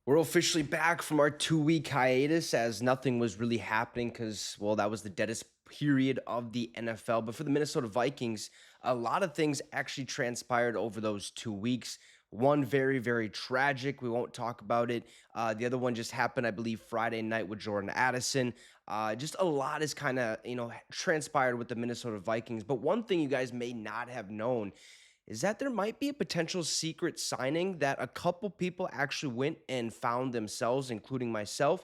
We're officially back from our 2 week hiatus as nothing was really happening because, well, that was the deadest period of the NFL. But for the Minnesota Vikings, a lot of things actually transpired over those 2 weeks. One very, very tragic. We won't talk about it. The other one just happened, I believe, Friday night with Jordan Addison. Just a lot has kind of, transpired with the Minnesota Vikings. But one thing you guys may not have known is that there might be a potential secret signing that a couple people actually went and found themselves, including myself.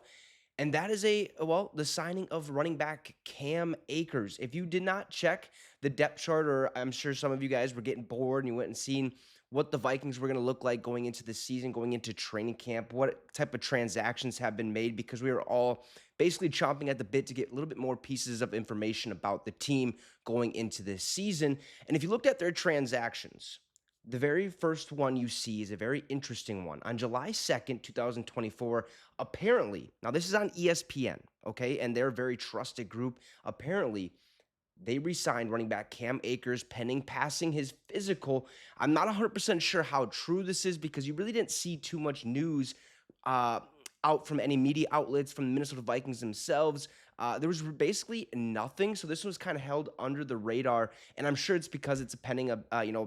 And that is the signing of running back Cam Akers. If you did not check the depth chart, or I'm sure some of you guys were getting bored and you went and seen what the Vikings were going to look like going into the season, going into training camp, what type of transactions have been made, because we are all basically chomping at the bit to get a little bit more pieces of information about the team going into this season. And if you looked at their transactions, the very first one you see is a very interesting one. On July 2nd, 2024, apparently, now this is on ESPN, okay, and they're a very trusted group. Apparently, they re-signed running back Cam Akers pending passing his physical. I'm not 100% sure how true this is because you really didn't see too much news uh, out from any media outlets, from the Minnesota Vikings themselves. There was basically nothing, so this was kind of held under the radar, and I'm sure it's because it's pending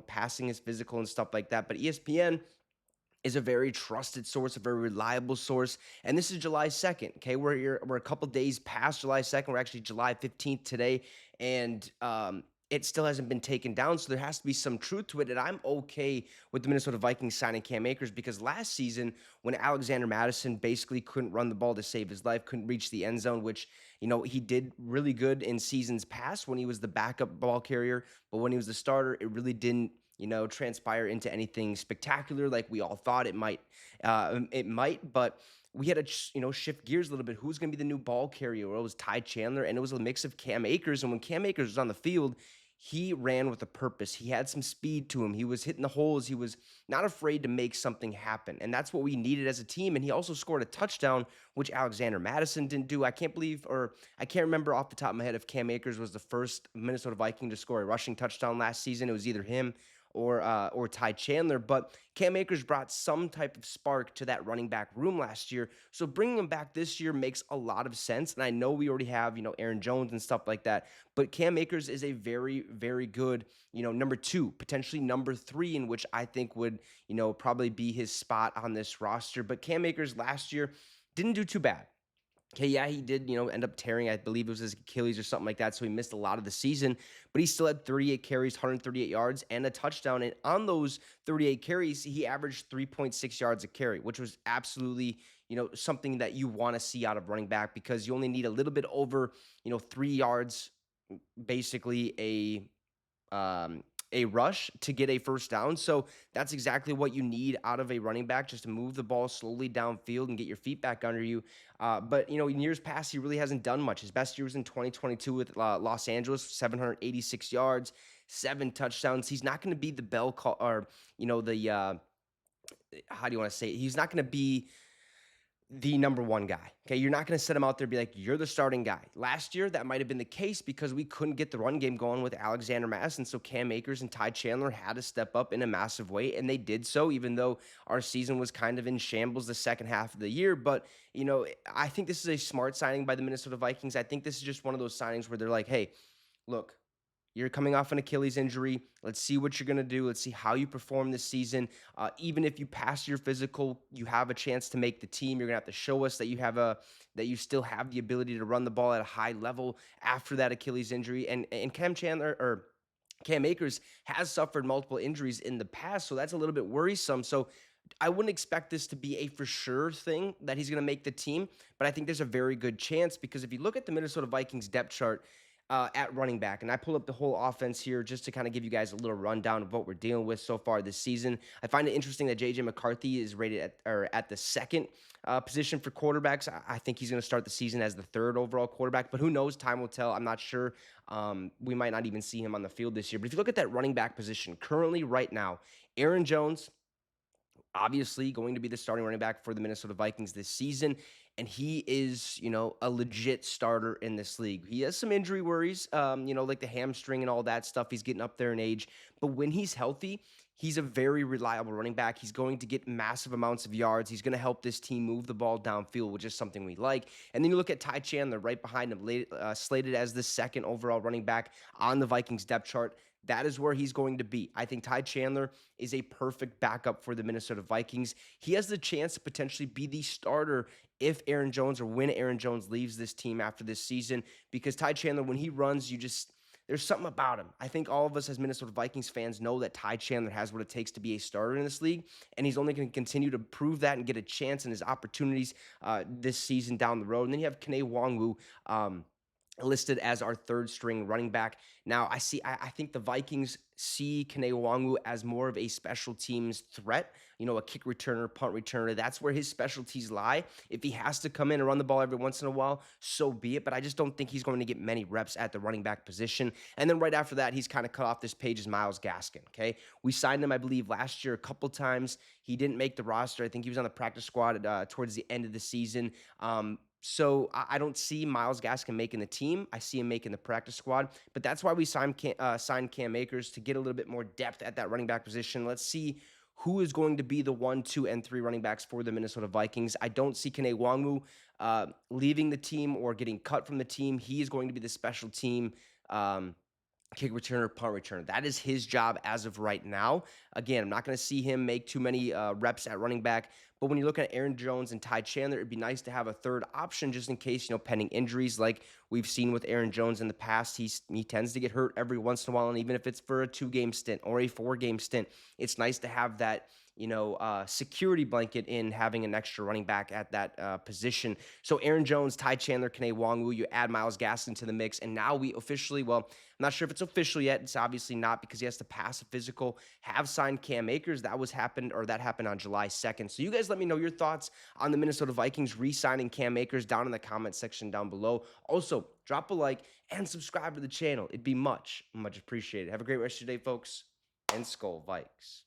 passing his physical and stuff like that. But ESPN is a very trusted source, a very reliable source. And this is July 2nd. Okay. We're a couple days past July 2nd. We're actually July 15th today. And it still hasn't been taken down. So there has to be some truth to it. And I'm okay with the Minnesota Vikings signing Cam Akers because last season, when Alexander Madison basically couldn't run the ball to save his life, couldn't reach the end zone, which, he did really good in seasons past when he was the backup ball carrier. But when he was the starter, it really didn't transpire into anything spectacular like we all thought it might. But we had to, shift gears a little bit. Who's going to be the new ball carrier? Well, it was Ty Chandler, and it was a mix of Cam Akers. And when Cam Akers was on the field, he ran with a purpose. He had some speed to him. He was hitting the holes. He was not afraid to make something happen. And that's what we needed as a team. And he also scored a touchdown, which Alexander Madison didn't do. I can't remember off the top of my head if Cam Akers was the first Minnesota Viking to score a rushing touchdown last season. It was either him or Ty Chandler, but Cam Akers brought some type of spark to that running back room last year. So bringing him back this year makes a lot of sense. And I know we already have, Aaron Jones and stuff like that, but Cam Akers is a very, very good, number two, potentially number three, in which I think would, probably be his spot on this roster. But Cam Akers last year didn't do too bad. Okay, yeah, he did, end up tearing, I believe it was his Achilles or something like that. So he missed a lot of the season, but he still had 38 carries, 138 yards, and a touchdown. And on those 38 carries, he averaged 3.6 yards a carry, which was absolutely, something that you want to see out of running back because you only need a little bit over, 3 yards, basically a rush to get a first down. So that's exactly what you need out of a running back, just to move the ball slowly downfield and get your feet back under you. But in years past, he really hasn't done much. His best year was in 2022 with Los Angeles, 786 yards, 7 touchdowns. He's not going to be the bell call, or the how do you want to say it? He's not going to be the number one guy. Okay. You're not going to set him out there and be like, you're the starting guy. Last year, that might have been the case because we couldn't get the run game going with Alexander Madison. So Cam Akers and Ty Chandler had to step up in a massive way. And they did so, even though our season was kind of in shambles the second half of the year. But, I think this is a smart signing by the Minnesota Vikings. I think this is just one of those signings where they're like, hey, look, you're coming off an Achilles injury. Let's see what you're going to do. Let's see how you perform this season. Even if you pass your physical, you have a chance to make the team. You're going to have to show us that you still have the ability to run the ball at a high level after that Achilles injury. And Cam Akers has suffered multiple injuries in the past, so that's a little bit worrisome. So I wouldn't expect this to be a for sure thing that he's going to make the team, but I think there's a very good chance because if you look at the Minnesota Vikings depth chart, at running back. And I pulled up the whole offense here just to kind of give you guys a little rundown of what we're dealing with so far this season. I find it interesting that JJ McCarthy is rated at the second position for quarterbacks. I think he's going to start the season as the third overall quarterback, but who knows? Time will tell. I'm not sure. We might not even see him on the field this year. But if you look at that running back position currently right now, Aaron Jones, obviously going to be the starting running back for the Minnesota Vikings this season. And he is, a legit starter in this league. He has some injury worries, like the hamstring and all that stuff. He's getting up there in age. But when he's healthy, He's a very reliable running back. He's going to get massive amounts of yards. He's going to help this team move the ball downfield, which is something we like. And then you look at Ty Chandler right behind him, slated as the second overall running back on the Vikings depth chart. That is where he's going to be. I think Ty Chandler is a perfect backup for the Minnesota Vikings. He has the chance to potentially be the starter if Aaron Jones or when Aaron Jones leaves this team after this season, because Ty Chandler, when he runs, there's something about him. I think all of us as Minnesota Vikings fans know that Ty Chandler has what it takes to be a starter in this league, and he's only going to continue to prove that and get a chance in his opportunities this season down the road. And then you have Kene Nwangwu, listed as our third string running back. Now, I think the Vikings see Kene Nwangwu as more of a special teams threat, a kick returner, punt returner. That's where his specialties lie. If he has to come in and run the ball every once in a while, so be it. But I just don't think he's going to get many reps at the running back position. And then right after that, he's kind of cut off this page is Myles Gaskin, okay? We signed him, I believe, last year a couple times. He didn't make the roster. I think he was on the practice squad towards the end of the season. So I don't see Myles Gaskin making the team. I see him making the practice squad. But that's why we signed Cam Akers, to get a little bit more depth at that running back position. Let's see who is going to be the 1, 2, and 3 running backs for the Minnesota Vikings. I don't see Kene Nwangwu leaving the team or getting cut from the team. He is going to be the special team kick returner, punt returner. That is his job as of right now. Again, I'm not going to see him make too many reps at running back. But when you look at Aaron Jones and Ty Chandler, it'd be nice to have a third option just in case, pending injuries like we've seen with Aaron Jones in the past. He tends to get hurt every once in a while, and even if it's for a 2-game stint or a 4-game stint, it's nice to have that security blanket in having an extra running back at that position. So Aaron Jones, Ty Chandler, Kene Nwangwu, you add Myles Gaskin to the mix, and now we officially, I'm not sure if it's official yet. It's obviously not, because he has to pass a physical, have signed Cam Akers. That happened on July 2nd. So you guys let me know your thoughts on the Minnesota Vikings re-signing Cam Akers down in the comment section down below. Also, drop a like and subscribe to the channel. It'd be much, much appreciated. Have a great rest of your day, folks, and Skol Vikes.